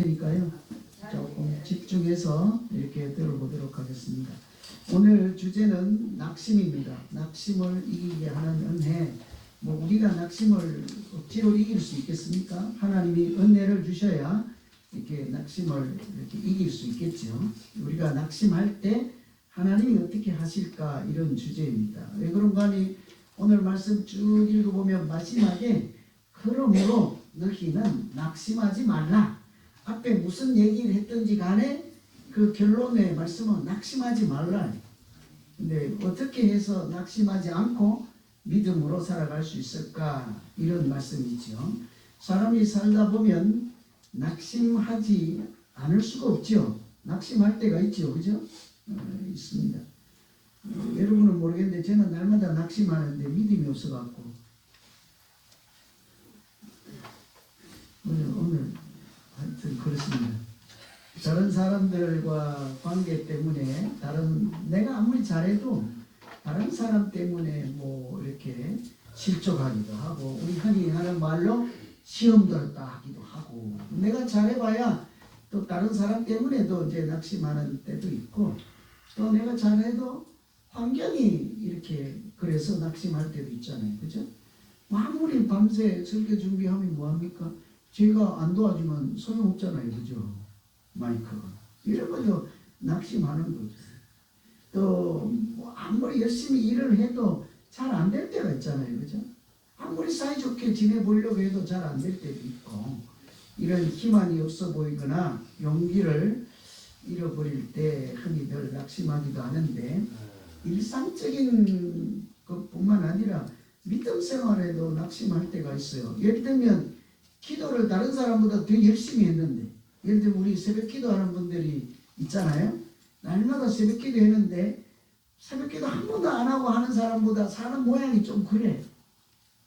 그러니까요. 조금 집중해서 이렇게 들어보도록 하겠습니다. 오늘 주제는 낙심입니다. 낙심을 이기게 하는 은혜. 우리가 낙심을 억지로 이길 수 있겠습니까? 하나님이 은혜를 주셔야 이렇게 낙심을 이렇게 이길 수 있겠죠. 우리가 낙심할 때 하나님이 어떻게 하실까, 이런 주제입니다. 왜 그런가 하니 오늘 말씀 쭉 읽어보면 마지막에 그러므로 너희는 낙심하지 말라. 앞에 무슨 얘기를 했든지 간에 그 결론의 말씀은 낙심하지 말라. 근데 어떻게 해서 낙심하지 않고 믿음으로 살아갈 수 있을까, 이런 말씀이죠. 사람이 살다 보면 낙심하지 않을 수가 없죠. 낙심할 때가 있죠. 그죠? 있습니다. 여러분은 모르겠는데 저는 날마다 낙심하는데 믿음이 없어갖고 오늘 하여튼 그렇습니다. 다른 사람들과 관계 때문에 내가 아무리 잘해도 다른 사람 때문에 이렇게 실족하기도 하고, 우리 흔히 하는 말로 시험 들었다 하기도 하고, 내가 잘해봐야 또 다른 사람 때문에도 이제 낙심하는 때도 있고, 또 내가 잘해도 환경이 이렇게 그래서 낙심할 때도 있잖아요. 그죠? 아무리 밤새 설교 준비하면 뭐합니까? 제가 안 도와주면 소용없잖아요. 그죠? 마이크. 이런 거죠. 낙심하는 거죠. 또 아무리 열심히 일을 해도 잘 안 될 때가 있잖아요. 그죠? 아무리 사이좋게 지내보려고 해도 잘 안 될 때도 있고, 이런 희망이 없어 보이거나 용기를 잃어버릴 때 흔히들 낙심하기도 하는데, 일상적인 것뿐만 아니라 믿음 생활에도 낙심할 때가 있어요. 예를 들면 기도를 다른 사람보다 더 열심히 했는데, 예를 들면 우리 새벽 기도하는 분들이 있잖아요. 날마다 새벽 기도 했는데 새벽 기도 한 번도 안 하고 하는 사람보다 사는 모양이 좀 그래.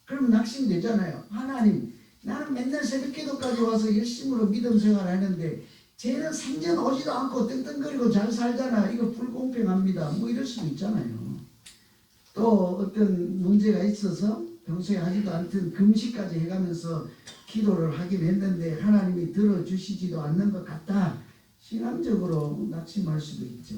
그럼 낙심이 되잖아요. 하나님, 나는 맨날 새벽 기도까지 와서 열심으로 믿음 생활을 하는데 쟤는 생전 오지도 않고 떵떵거리고 잘 살잖아. 이거 불공평합니다. 이럴 수도 있잖아요. 또 어떤 문제가 있어서 평소에 하지도 않던 금식까지 해가면서 기도를 하긴 했는데 하나님이 들어주시지도 않는 것 같다. 신앙적으로 낙심할 수도 있죠.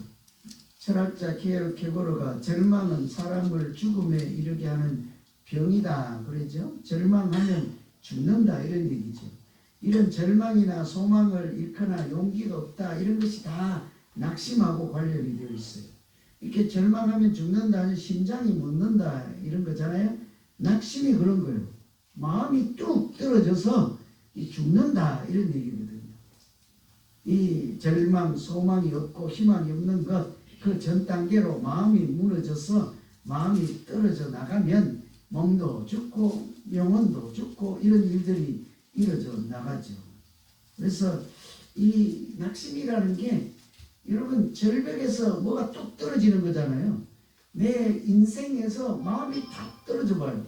철학자 게르 케고르가 절망은 사람을 죽음에 이르게 하는 병이다 그러죠. 절망하면 죽는다, 이런 얘기죠. 이런 절망이나 소망을 잃거나 용기가 없다, 이런 것이 다 낙심하고 관련이 되어 있어요. 이렇게 절망하면 죽는다는 심장이 멎는다, 이런 거잖아요. 낙심이 그런 거예요. 마음이 뚝 떨어져서 죽는다, 이런 얘기거든요. 이 절망, 소망이 없고 희망이 없는 것, 그 전 단계로 마음이 무너져서 마음이 떨어져 나가면 몸도 죽고 영혼도 죽고 이런 일들이 이루어져 나가죠. 그래서 이 낙심이라는 게 여러분 절벽에서 뭐가 뚝 떨어지는 거잖아요. 내 인생에서 마음이 다 떨어져 봐요.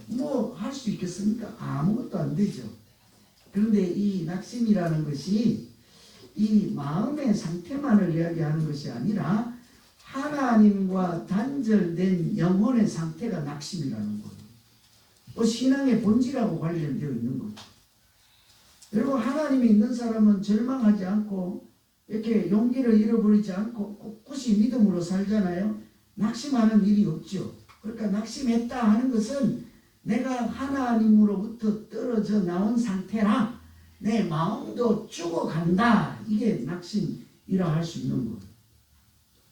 할 수 있겠습니까? 아무것도 안 되죠. 그런데 이 낙심이라는 것이 이 마음의 상태만을 이야기하는 것이 아니라 하나님과 단절된 영혼의 상태가 낙심이라는 거예요. 또 신앙의 본질하고 관련되어 있는 거죠. 여러분, 하나님이 있는 사람은 절망하지 않고 이렇게 용기를 잃어버리지 않고 꿋꿋이 믿음으로 살잖아요. 낙심하는 일이 없죠. 그러니까 낙심했다 하는 것은 내가 하나님으로부터 떨어져 나온 상태라 내 마음도 죽어간다. 이게 낙심이라 할 수 있는 거예요.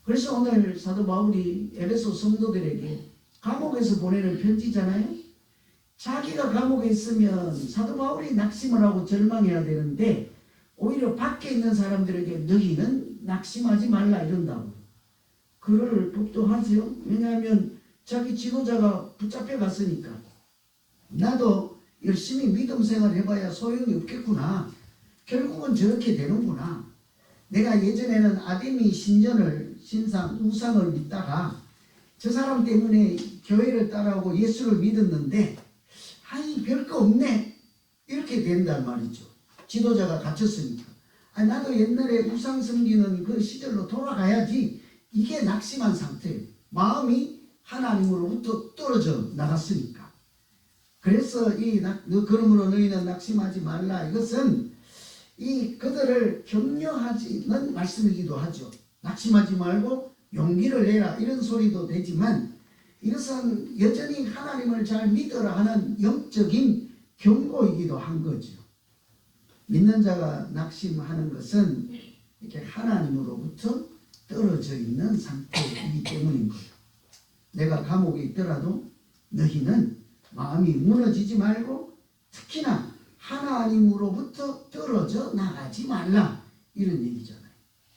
그래서 오늘 사도 바울이 에베소 성도들에게 감옥에서 보내는 편지잖아요. 자기가 감옥에 있으면 사도 바울이 낙심을 하고 절망해야 되는데 오히려 밖에 있는 사람들에게 너희는 낙심하지 말라 이런다고. 그럴 법도 하죠. 왜냐하면 자기 지도자가 붙잡혀 갔으니까. 나도 열심히 믿음 생활 해봐야 소용이 없겠구나. 결국은 저렇게 되는구나. 내가 예전에는 아데미 우상을 믿다가 저 사람 때문에 교회를 따라오고 예수를 믿었는데 별거 없네, 이렇게 된단 말이죠. 지도자가 갇혔으니까. 나도 옛날에 우상 섬기는 그 시절로 돌아가야지. 이게 낙심한 상태예요. 마음이 하나님으로부터 떨어져 나갔으니까. 그래서 그러므로 너희는 낙심하지 말라. 이것은 이 그들을 격려하지는 말씀이기도 하죠. 낙심하지 말고 용기를 내라 이런 소리도 되지만 이것은 여전히 하나님을 잘 믿으라 하는 영적인 경고이기도 한 거죠. 믿는 자가 낙심하는 것은 이렇게 하나님으로부터 떨어져 있는 상태이기 때문인 거예요. 내가 감옥에 있더라도 너희는 마음이 무너지지 말고 특히나 하나님으로부터 떨어져 나가지 말라 이런 얘기잖아요.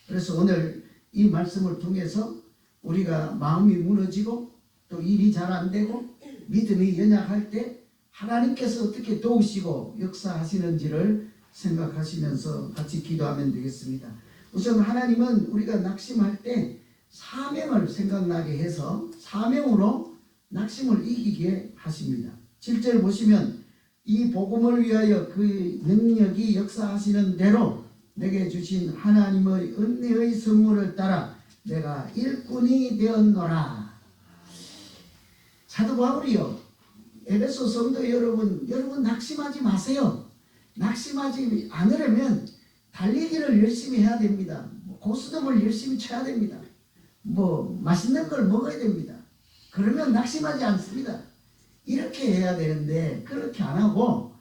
그래서 오늘 이 말씀을 통해서 우리가 마음이 무너지고 또 일이 잘 안 되고 믿음이 연약할 때 하나님께서 어떻게 도우시고 역사하시는지를 생각하시면서 같이 기도하면 되겠습니다. 우선 하나님은 우리가 낙심할 때 사명을 생각나게 해서 사명으로 낙심을 이기게 하십니다. 7절 보시면 이 복음을 위하여 그 능력이 역사하시는 대로 내게 주신 하나님의 은혜의 선물을 따라 내가 일꾼이 되었노라. 사도 바울이요, 에베소 성도 여러분 낙심하지 마세요. 낙심하지 않으려면 달리기를 열심히 해야 됩니다. 고스톱을 열심히 쳐야 됩니다. 맛있는 걸 먹어야 됩니다. 그러면 낙심하지 않습니다. 이렇게 해야 되는데 그렇게 안 하고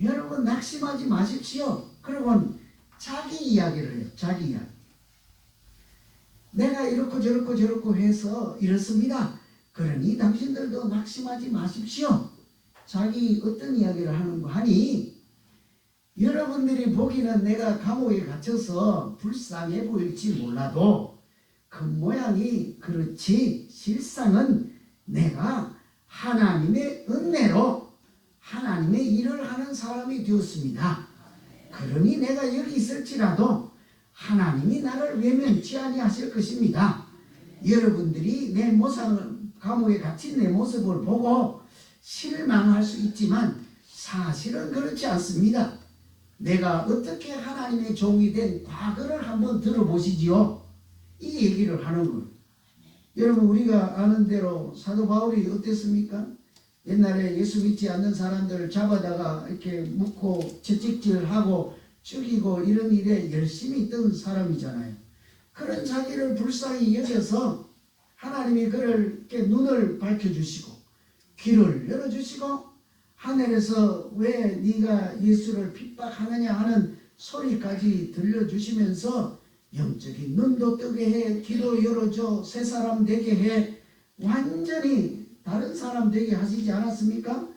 여러분 낙심하지 마십시오. 그러면 자기 이야기를 해요. 자기 이야기. 내가 이렇고 저렇고 해서 이렇습니다. 그러니 당신들도 낙심하지 마십시오. 자기 어떤 이야기를 하는 거 하니 여러분들이 보기는 내가 감옥에 gat혀서 불쌍해 보일지 몰라도 겉모양이 그렇지 실상은 내가 하나님의 은혜로 하나님의 일을 하는 사람이 되었습니다. 그러니 내가 여기 있을지라도 하나님이 나를 외면치 아니하실 것입니다. 여러분들이 내 모습을 감옥에 갇힌 내 모습을 보고 실망할 수 있지만 사실은 그렇지 않습니다. 내가 어떻게 하나님의 종이 된 과거를 한번 들어보시지요. 이 얘기를 하는 거예요. 여러분 우리가 아는 대로 사도 바울이 어땠습니까? 옛날에 예수 믿지 않는 사람들을 잡아다가 이렇게 묻고 채찍질하고 죽이고 이런 일에 열심히 있던 사람이잖아요. 그런 자기를 불쌍히 여겨서 하나님이 그를 이렇게 눈을 밝혀주시고 귀를 열어주시고 하늘에서 왜 네가 예수를 핍박하느냐 하는 소리까지 들려주시면서 영적인 눈도 뜨게 해, 귀도 열어줘, 새 사람 되게 해, 완전히 다른 사람 되게 하시지 않았습니까?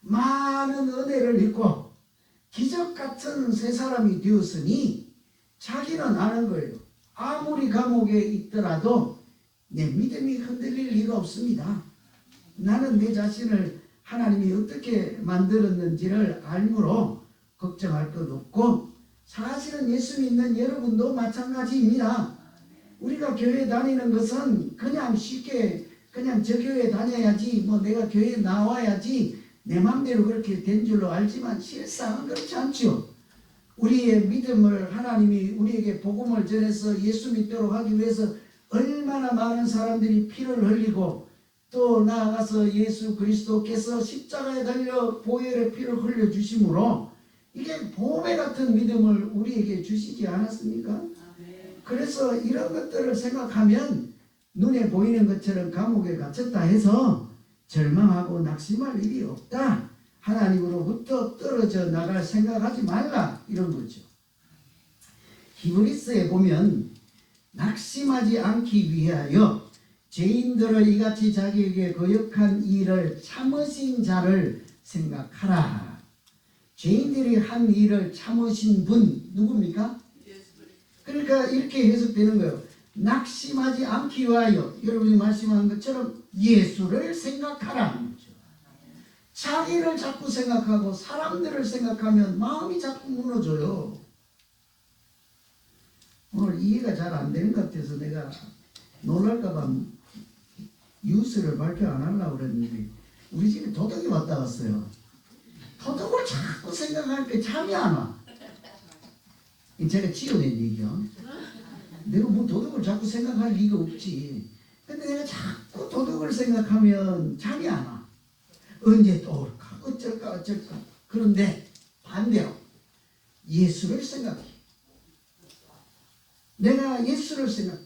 많은 은혜를 입고 기적 같은 새 사람이 되었으니 자기는 아는 거예요. 아무리 감옥에 있더라도 내 믿음이 흔들릴 리가 없습니다. 나는 내 자신을 하나님이 어떻게 만들었는지를 알므로 걱정할 것 없고 사실은 예수 믿는 여러분도 마찬가지입니다. 우리가 교회 다니는 것은 그냥 쉽게 그냥 저 교회 다녀야지 내가 교회에 나와야지 내 맘대로 그렇게 된 줄로 알지만 실상은 그렇지 않죠. 우리의 믿음을 하나님이 우리에게 복음을 전해서 예수 믿도록 하기 위해서 얼마나 많은 사람들이 피를 흘리고 또 나아가서 예수 그리스도께서 십자가에 달려 보혈의 피를 흘려주심으로 이게 보배 같은 믿음을 우리에게 주시지 않았습니까? 그래서 이런 것들을 생각하면 눈에 보이는 것처럼 감옥에 갇혔다 해서 절망하고 낙심할 일이 없다. 하나님으로부터 떨어져 나갈 생각하지 말라 이런 거죠. 히브리서에 보면 낙심하지 않기 위하여 죄인들을 이같이 자기에게 거역한 일을 참으신 자를 생각하라. 죄인들이 한 일을 참으신 분 누굽니까? 그러니까 이렇게 해석되는 거예요. 낙심하지 않기 위하여 여러분이 말씀하는 것처럼 예수를 생각하라. 자기를 자꾸 생각하고 사람들을 생각하면 마음이 자꾸 무너져요. 오늘 이해가 잘 안 되는 것 같아서 내가 놀랄까봐 뉴스를 발표 안 하려고 그랬는데 우리 집에 도둑이 왔다 갔어요. 도둑을 자꾸 생각하니까 잠이 안 와. 제가 지어낸 얘기요. 내가 도둑을 자꾸 생각할 리가 없지. 근데 내가 자꾸 도둑을 생각하면 잠이 안 와. 언제 또 올까? 어쩔까? 그런데 반대로 예수를 생각해. 내가 예수를 생각해.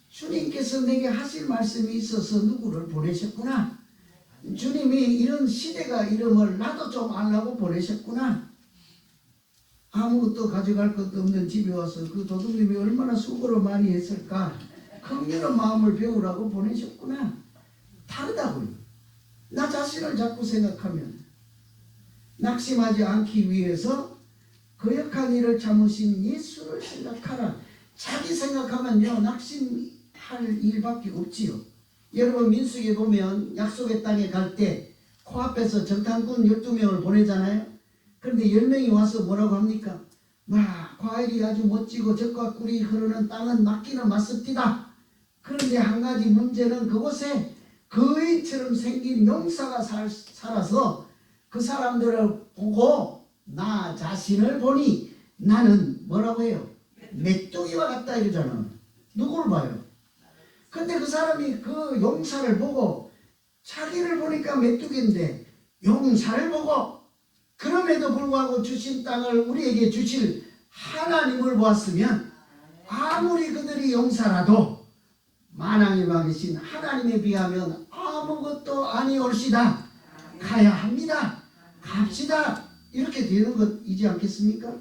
주님께서 내게 하실 말씀이 있어서 누구를 보내셨구나. 주님이 이런 시대가 이름을 나도 좀 알라고 보내셨구나. 아무것도 가져갈 것도 없는 집에 와서 그 도둑님이 얼마나 수고를 많이 했을까. 긍휼한 마음을 배우라고 보내셨구나. 다르다고요. 나 자신을 자꾸 생각하면 낙심하지 않기 위해서 거역한 일을 참으신 예수를 생각하라. 자기 생각하면요 낙심할 일밖에 없지요. 여러분 민수기에 보면 약속의 땅에 갈 때 코앞에서 정탐꾼 12명을 보내잖아요. 그런데 10명이 와서 뭐라고 합니까? 와, 과일이 아주 멋지고 젖과 꿀이 흐르는 땅은 맞기는 맞습니다. 그런데 한 가지 문제는 그곳에 거인처럼 생긴 용사가 살아서 그 사람들을 보고 나 자신을 보니 나는 뭐라고 해요? 메뚜기와 같다 이러잖아. 누구를 봐요? 근데 그 사람이 그 용사를 보고 자기를 보니까 메뚜기인데 용사를 보고 그럼에도 불구하고 주신 땅을 우리에게 주실 하나님을 보았으면 아무리 그들이 용사라도 만왕의 왕이신 하나님에 비하면 아무것도 아니올시다. 가야 합니다. 갑시다. 이렇게 되는 것이지 않겠습니까?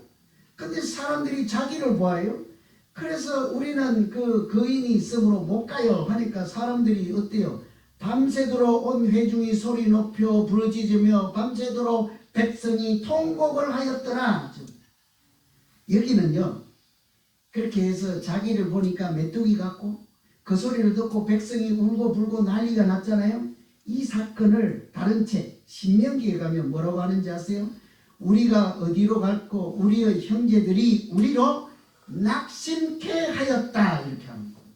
근데 사람들이 자기를 보아요. 그래서 우리는 그 거인이 있으므로 못 가요 하니까 사람들이 어때요? 밤새도록 온 회중이 소리 높여 부르짖으며 밤새도록 백성이 통곡을 하였더라. 여기는요 그렇게 해서 자기를 보니까 메뚜기 같고 그 소리를 듣고 백성이 울고 불고 난리가 났잖아요. 이 사건을 다른 책 신명기에 가면 뭐라고 하는지 아세요? 우리가 어디로 갈고 우리의 형제들이 우리로 낙심케 하였다 이렇게 하는 거예요.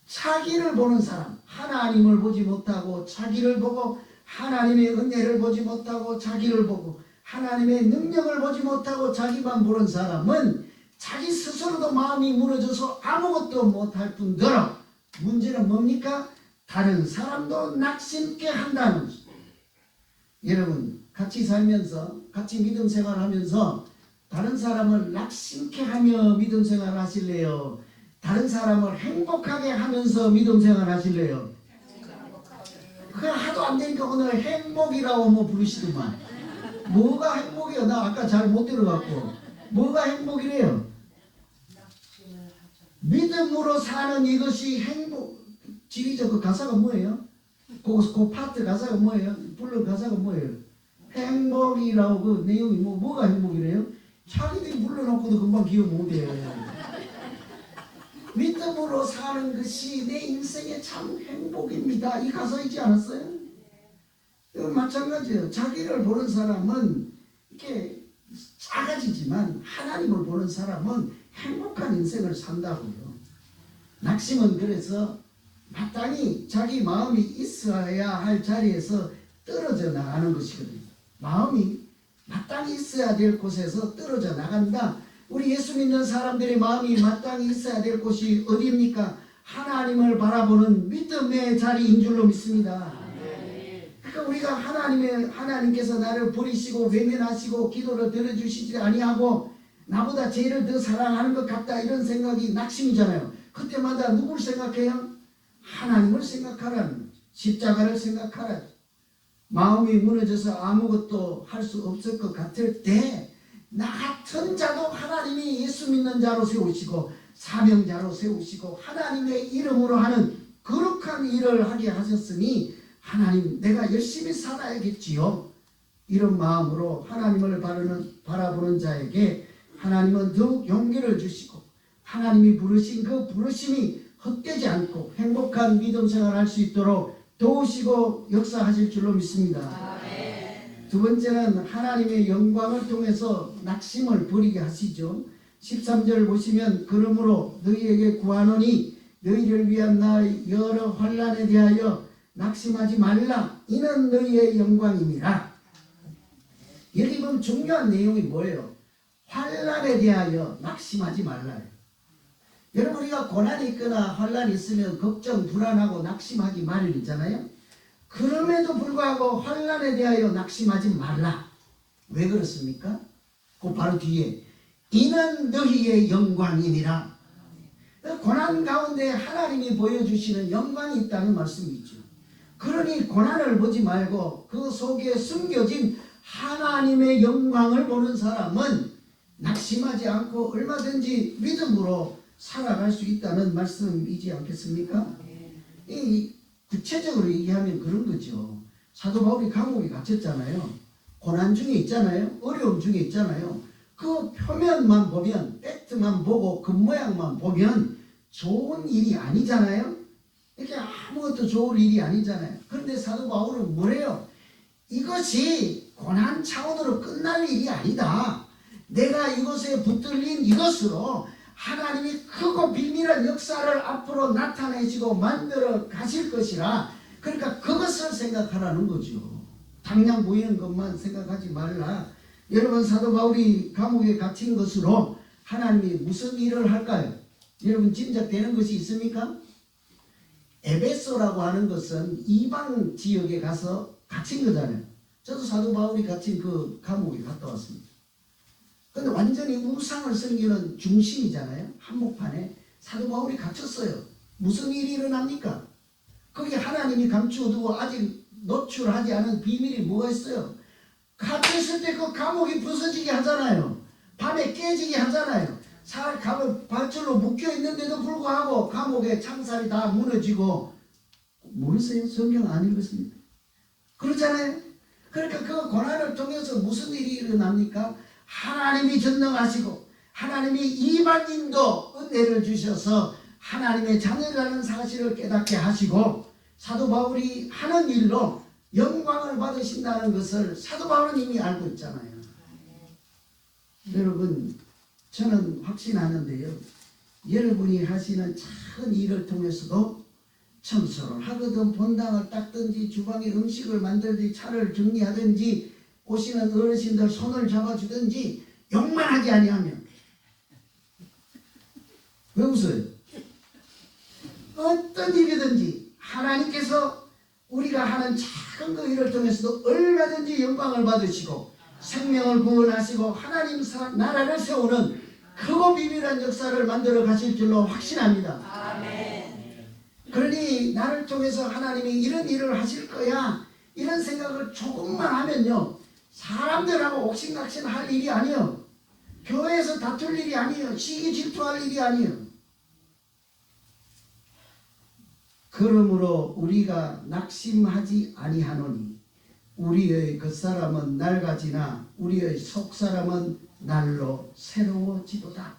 자기를 보는 사람, 하나님을 보지 못하고 자기를 보고 하나님의 은혜를 보지 못하고 자기를 보고 하나님의 능력을 보지 못하고 자기만 보는 사람은 자기 스스로도 마음이 무너져서 아무것도 못할 뿐더러 문제는 뭡니까? 다른 사람도 낙심케 한다는 것입니다. 여러분 같이 살면서 같이 믿음 생활하면서 다른 사람을 낙심케 하며 믿음 생활 하실래요? 다른 사람을 행복하게 하면서 믿음 생활 하실래요? 그냥 하도 안 되니까 오늘 행복이라고 뭐 부르시더만. 뭐가 행복이에요? 나 아까 잘 못 들어갔고. 뭐가 행복이래요? 믿음으로 사는 이것이 행복. 지휘자 그 가사가 뭐예요? 그 파트 가사가 뭐예요? 불러 가사가 뭐예요? 행복이라고 그 내용이 뭐가 행복이래요? 자기들이 불러놓고도 금방 기억 못해요. 믿음으로 사는 것이 내 인생의 참 행복입니다. 이 가사이지 않았어요? 마찬가지예요. 자기를 보는 사람은 이렇게 작아지지만 하나님을 보는 사람은 행복한 인생을 산다고요. 낙심은 그래서 마땅히 자기 마음이 있어야 할 자리에서 떨어져 나가는 것이거든요. 마음이 마땅히 있어야 될 곳에서 떨어져 나간다. 우리 예수 믿는 사람들의 마음이 마땅히 있어야 될 곳이 어디입니까? 하나님을 바라보는 믿음의 자리인 줄로 믿습니다. 그러니까 우리가 하나님께서 나를 버리시고 외면하시고 기도를 들어주시지 아니하고 나보다 죄를 더 사랑하는 것 같다 이런 생각이 낙심이잖아요. 그때마다 누구를 생각해요? 하나님을 생각하라는, 십자가를 생각하라. 마음이 무너져서 아무것도 할 수 없을 것 같을 때 나 같은 자도 하나님이 예수 믿는 자로 세우시고 사명자로 세우시고 하나님의 이름으로 하는 거룩한 일을 하게 하셨으니 하나님 내가 열심히 살아야겠지요. 이런 마음으로 하나님을 바라보는 자에게 하나님은 더욱 용기를 주시고 하나님이 부르신 그 부르심이 헛되지 않고 행복한 믿음 생활을 할 수 있도록 도우시고 역사하실 줄로 믿습니다. 두 번째는 하나님의 영광을 통해서 낙심을 버리게 하시죠. 13절 보시면 그러므로 너희에게 구하노니 너희를 위한 나의 여러 환난에 대하여 낙심하지 말라. 이는 너희의 영광이니라. 여기 보면 중요한 내용이 뭐예요? 환난에 대하여 낙심하지 말라. 여러분 우리가 고난이 있거나 환난이 있으면 걱정, 불안하고 낙심하기 마련이잖아요. 그럼에도 불구하고 환난에 대하여 낙심하지 말라. 왜 그렇습니까? 그 바로 뒤에 이는 너희의 영광이니라. 고난 가운데 하나님이 보여주시는 영광이 있다는 말씀이죠. 그러니 고난을 보지 말고 그 속에 숨겨진 하나님의 영광을 보는 사람은 낙심하지 않고 얼마든지 믿음으로 살아갈 수 있다는 말씀이지 않겠습니까? 이 구체적으로 얘기하면 그런 거죠. 사도 바울이 감옥에 갇혔잖아요. 고난 중에 있잖아요. 어려움 중에 있잖아요. 그 표면만 보면, 팩트만 보고 그 모양만 보면 좋은 일이 아니잖아요. 이렇게 아무것도 좋은 일이 아니잖아요. 그런데 사도 바울은 뭐래요? 이것이 고난 차원으로 끝날 일이 아니다. 내가 이것에 붙들린 이것으로 하나님이 크고 비밀한 역사를 앞으로 나타내시고 만들어 가실 것이라. 그러니까 그것을 생각하라는 거죠. 당장 보이는 것만 생각하지 말라. 여러분, 사도 바울이 감옥에 갇힌 것으로 하나님이 무슨 일을 할까요? 여러분 짐작되는 것이 있습니까? 에베소라고 하는 것은 이방 지역에 가서 갇힌 거잖아요. 저도 사도 바울이 갇힌 그 감옥에 갔다 왔습니다. 근데 완전히 우상을 섬기는 중심이잖아요. 한복판에 사도 바울이 갇혔어요. 무슨 일이 일어납니까? 거기 하나님이 감추어두고 아직 노출하지 않은 비밀이 뭐가 있어요? 갇혔을 때 그 감옥이 부서지게 하잖아요. 밤에 깨지게 하잖아요. 감옥 밧줄로 묶여 있는데도 불구하고 감옥에 창살이 다 무너지고. 모르세요? 성경 안 읽었습니까? 그렇잖아요. 그러니까 그 고난을 통해서 무슨 일이 일어납니까? 하나님이 전능하시고 하나님이 이방인도 은혜를 주셔서 하나님의 자녀라는 사실을 깨닫게 하시고 사도 바울이 하는 일로 영광을 받으신다는 것을 사도 바울은 이미 알고 있잖아요. 여러분, 저는 확신하는데요. 여러분이 하시는 작은 일을 통해서도 청소를 하거든 본당을 닦든지 주방에 음식을 만들든지 차를 정리하든지 오시는 어르신들 손을 잡아주든지 욕만 하지 아니하면. 왜 웃어요? 어떤 일이든지 하나님께서 우리가 하는 작은 그 일을 통해서도 얼마든지 영광을 받으시고 생명을 구원하시고 하나님 나라를 세우는 크고 비밀한 역사를 만들어 가실 줄로 확신합니다. 아멘. 그러니 나를 통해서 하나님이 이런 일을 하실 거야 이런 생각을 조금만 하면요, 사람들하고 옥신각신 할 일이 아니에요. 교회에서 다툴 일이 아니에요. 시기 질투할 일이 아니에요. 그러므로 우리가 낙심하지 아니하노니 우리의 겉사람은 낡아지나 우리의 속사람은 날로 새로워지도다.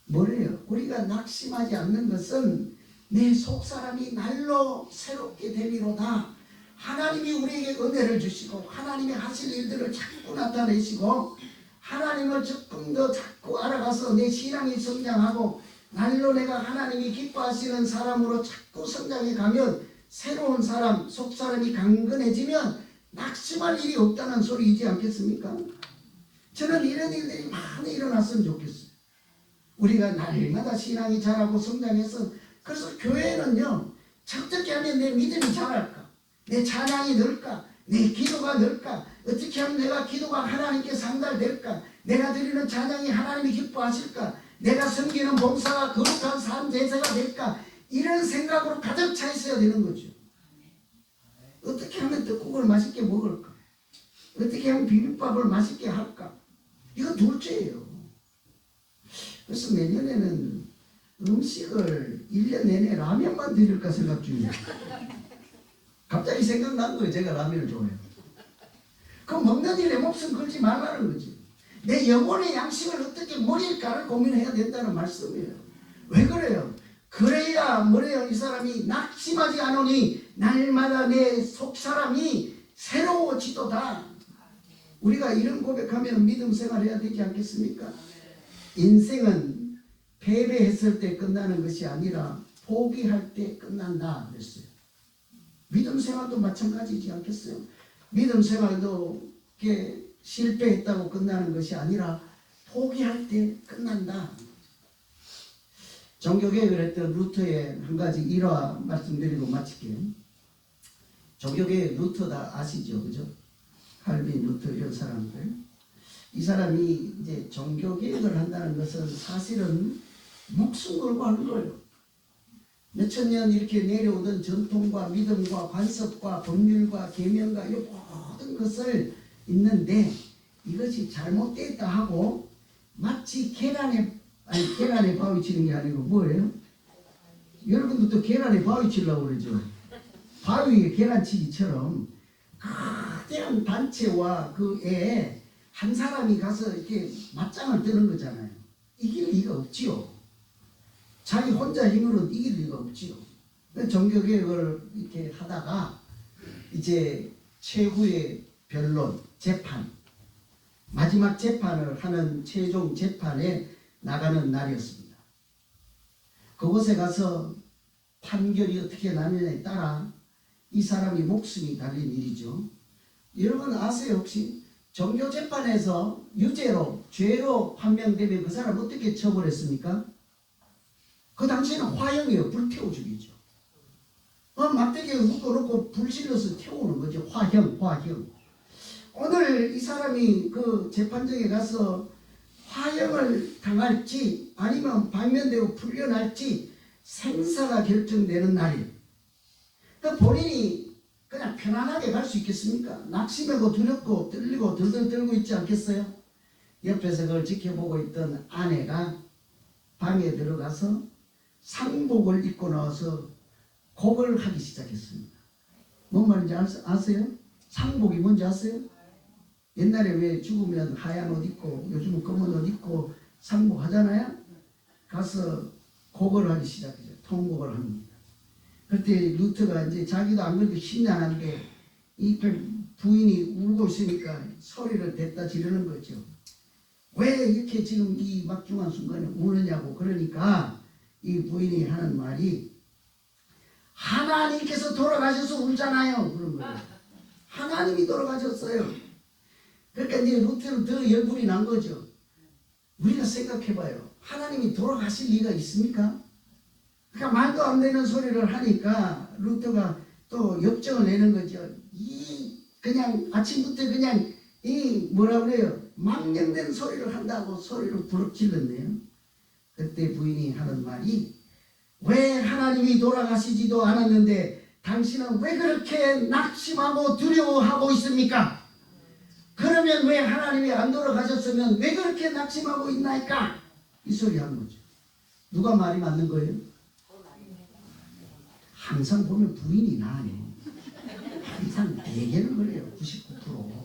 뭐래요? 우리가 낙심하지 않는 것은 내 속사람이 날로 새롭게 되리로다. 하나님이 우리에게 은혜를 주시고 하나님이 하실 일들을 자꾸 나타내시고 하나님을 조금 더 자꾸 알아가서 내 신앙이 성장하고 날로 내가 하나님이 기뻐하시는 사람으로 자꾸 성장해 가면 새로운 사람, 속사람이 강건해지면 낙심할 일이 없다는 소리이지 않겠습니까? 저는 이런 일들이 많이 일어났으면 좋겠어요. 우리가 날마다 신앙이 자라고 성장해서, 그래서 교회는요, 어떻게 하면 내 믿음이 자랄까? 내 찬양이 늘까? 내 기도가 늘까? 어떻게 하면 내가 기도가 하나님께 상달될까? 내가 드리는 찬양이 하나님이 기뻐하실까? 내가 섬기는 봉사가 거룩한 삶 제사가 될까? 이런 생각으로 가득 차 있어야 되는 거죠. 어떻게 하면 떡국을 맛있게 먹을까? 어떻게 하면 비빔밥을 맛있게 할까? 이건 둘째예요. 그래서 내년에는 음식을 1년 내내 라면만 드릴까 생각 중이에요. 갑자기 생각난 거예요. 제가 라면을 좋아해요. 그럼 먹는 일에 목숨 걸지 말라는 거지. 내 영혼의 양식을 어떻게 먹일까를 고민해야 된다는 말씀이에요. 왜 그래요? 그래야 뭐래요? 이 사람이 낙심하지 않으니 날마다 내 속사람이 새로워지도다. 우리가 이런 고백하면 믿음 생활해야 되지 않겠습니까? 인생은 패배했을 때 끝나는 것이 아니라 포기할 때 끝난다 그랬어요. 믿음 생활도 마찬가지지 않겠어요? 믿음 생활도 이렇게 실패했다고 끝나는 것이 아니라 포기할 때 끝난다. 종교개혁을 했던 루터의 한 가지 일화 말씀드리고 마칠게요. 종교개혁 루터 다 아시죠? 그죠? 칼빈, 루터 이런 사람들. 이 사람이 이제 종교 개혁을 한다는 것은 사실은 목숨 걸고 하는 거예요. 몇천 년 이렇게 내려오던 전통과 믿음과 관습과 법률과 계명과 이 모든 것을 있는데 이것이 잘못됐다 하고 마치 계란에 바위 치는 게 아니고 뭐예요? 여러분도 또 계란에 바위 치려고 그러죠. 바위에 계란 치기처럼 거대한 단체와 그 애에 한 사람이 가서 이렇게 맞짱을 뜨는 거잖아요. 이길 리가 없지요. 자기 혼자 힘으로 이길 리가 없지요. 종교개혁을 이렇게 하다가 이제 최후의 변론, 재판, 마지막 재판을 하는 최종 재판에 나가는 날이었습니다. 그곳에 가서 판결이 어떻게 나느냐에 따라 이 사람이 목숨이 달린 일이죠. 여러분 아세요 혹시? 종교재판에서 유죄로 죄로 판명되면 그 사람 어떻게 처벌했습니까? 그 당시에는 화형이에요. 불태워 죽이죠. 막대기에 묶어놓고 불 실어서 태우는 거죠. 화형. 오늘 이 사람이 그 재판정에 가서 화형을 당할지 아니면 방면되고 풀려날지 생사가 결정되는 날이에요. 그러니까 본인이 그냥 편안하게 갈 수 있겠습니까? 낙심하고 두렵고 떨리고 들들 떨고 있지 않겠어요? 옆에서 그걸 지켜보고 있던 아내가 방에 들어가서 상복을 입고 나와서 곡을 하기 시작했습니다. 뭔 말인지 아세요? 상복이 뭔지 아세요? 옛날에 왜 죽으면 하얀 옷 입고 요즘은 검은 옷 입고 상복 하잖아요? 가서 곡을 하기 시작했어요. 통곡을 합니다. 그때 루터가 이제 자기도 안 그래도 심란한데 이 부인이 울고 있으니까 소리를 댔다 지르는 거죠. 왜 이렇게 지금 이 막중한 순간에 우느냐고. 그러니까 이 부인이 하는 말이 하나님께서 돌아가셔서 울잖아요. 그런 거예요. 하나님이 돌아가셨어요. 그러니까 이제 루터는 더 열불이 난 거죠. 우리가 생각해봐요. 하나님이 돌아가실 리가 있습니까? 그러니까 말도 안 되는 소리를 하니까 루터가 또 역정을 내는 거죠. 그냥 아침부터 그냥 뭐라 그래요? 망령된 소리를 한다고 소리를 부르질렀네요. 그때 부인이 하는 말이 왜 하나님이 돌아가시지도 않았는데 당신은 왜 그렇게 낙심하고 두려워하고 있습니까? 그러면 왜 하나님이 안 돌아가셨으면 왜 그렇게 낙심하고 있나이까? 이 소리 하는 거죠. 누가 말이 맞는 거예요? 항상 보면 부인이 나아요. 항상 대개는 그래요. 99%.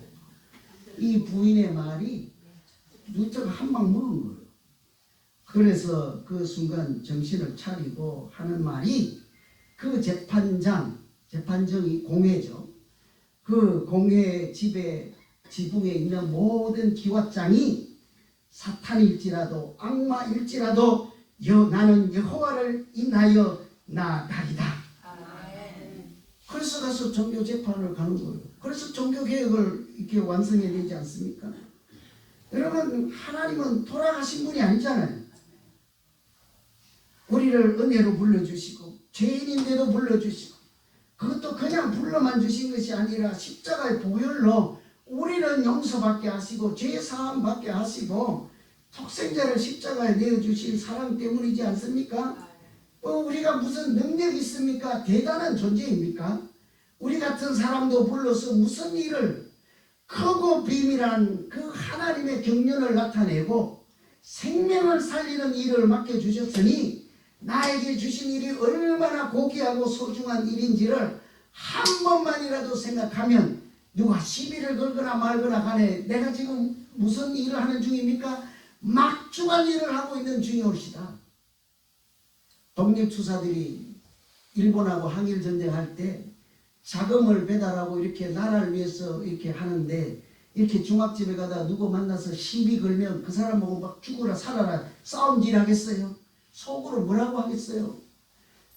이 부인의 말이 루터가 한 방 먹은 거예요. 그래서 그 순간 정신을 차리고 하는 말이 그 재판정이 공회죠. 그 공회 지붕에 있는 모든 기왓장이 사탄일지라도 악마일지라도 나는 여호와를 인하여 나가리다. 그래서 가서 종교 재판을 가는 거예요. 그래서 종교 개혁을 이렇게 완성해야 되지 않습니까? 여러분 하나님은 돌아가신 분이 아니잖아요. 우리를 은혜로 불러주시고 죄인인데도 불러주시고 그것도 그냥 불러만 주신 것이 아니라 십자가의 보혈로 우리는 용서받게 하시고 죄사함 받게 하시고 독생자를 십자가에 내어주신 사랑 때문이지 않습니까? 우리가 무슨 능력이 있습니까? 대단한 존재입니까? 우리 같은 사람도 불러서 무슨 일을 크고 비밀한 그 하나님의 경륜을 나타내고 생명을 살리는 일을 맡겨주셨으니 나에게 주신 일이 얼마나 고귀하고 소중한 일인지를 한 번만이라도 생각하면 누가 시비를 걸거나 말거나 간에 내가 지금 무슨 일을 하는 중입니까? 막중한 일을 하고 있는 중이옵시다. 독립투사들이 일본하고 항일전쟁할 때 자금을 배달하고 이렇게 나라를 위해서 이렇게 하는데 이렇게 중학집에 가다 누구 만나서 시비 걸면 그 사람 보고 막 죽어라 살아라 싸움질 하겠어요? 속으로 뭐라고 하겠어요?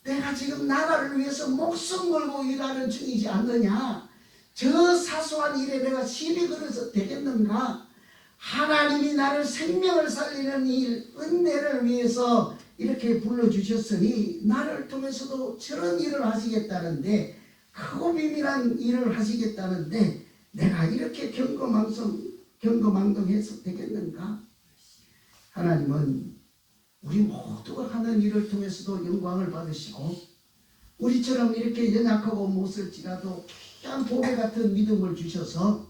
내가 지금 나라를 위해서 목숨 걸고 일하는 중이지 않느냐? 저 사소한 일에 내가 시비 걸어서 되겠는가? 하나님이 나를 생명을 살리는 일, 은혜를 위해서 이렇게 불러주셨으니 나를 통해서도 저런 일을 하시겠다는데 크고 비밀한 일을 하시겠다는데 내가 이렇게 경거망동해서 되겠는가? 하나님은 우리 모두가 하는 일을 통해서도 영광을 받으시고 우리처럼 이렇게 연약하고 못쓸지라도 귀한 보배 같은 믿음을 주셔서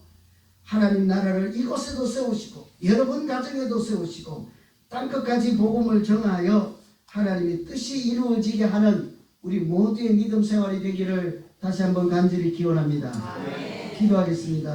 하나님 나라를 이곳에도 세우시고 여러분 가정에도 세우시고 땅끝까지 복음을 정하여 하나님의 뜻이 이루어지게 하는 우리 모두의 믿음 생활이 되기를 다시 한번 간절히 기원합니다. 기도하겠습니다.